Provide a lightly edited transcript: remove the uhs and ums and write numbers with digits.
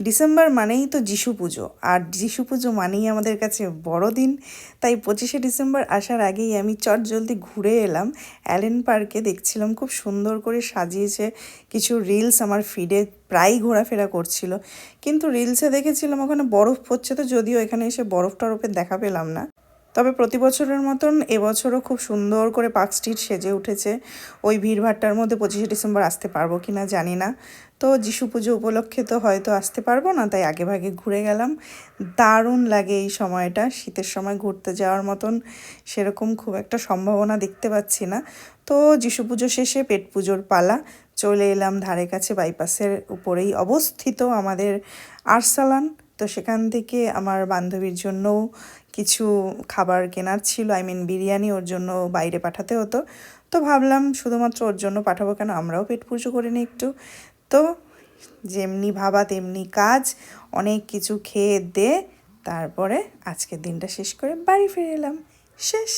December মানেই তো যিশু পুজো, আর যিশু পুজো মানেই আমাদের কাছে বড়দিন। তাই 25শে ডিসেম্বর আসার আগেই আমি চটজলদি ঘুরে এলাম অ্যালেন পার্কে। দেখছিলাম খুব সুন্দর করে সাজিয়েছে, কিছু রিলস আমার ফিডে প্রায়ই ঘোরাফেরা করছিল, কিন্তু রিলসে দেখেছিলাম ওখানে বরফ পড়ছে, তো যদিও এখানে এসে বরফ টরফের দেখা পেলাম না। তবে প্রতি বছরের মতন এবছরও খুব সুন্দর করে পার্ক স্ট্রিট সেজে উঠেছে। ওই ভিড়ভাট্টার মধ্যে 25শে ডিসেম্বর আসতে পারবো কি না জানি না, তো যিশু পুজো উপলক্ষে তো হয়তো আসতে পারবো না, তাই আগেভাগে ঘুরে গেলাম। দারুণ লাগে এই সময়টা, শীতের সময় ঘুরতে যাওয়ার মতন সেরকম খুব একটা সম্ভাবনা দেখতে পাচ্ছি না। তো যিশু পুজো শেষে পেট পুজোর পালা, চলে এলাম ধারে কাছে বাইপাসের উপরেই অবস্থিত আমাদের আরসালান। তো সেখান থেকে আমার বান্ধবীর জন্যও কিছু খাবার কেনার ছিল, বিরিয়ানি ওর জন্য বাইরে পাঠাতে হতো। তো ভাবলাম শুধুমাত্র ওর জন্য পাঠাবো কেন, আমরাও পেট পুজো করে নিই একটু। তো যেমনি ভাবা তেমনি কাজ, অনেক কিছু খেয়ে দে তারপরে আজকের দিনটা শেষ করে বাড়ি ফিরে এলাম। শেষ।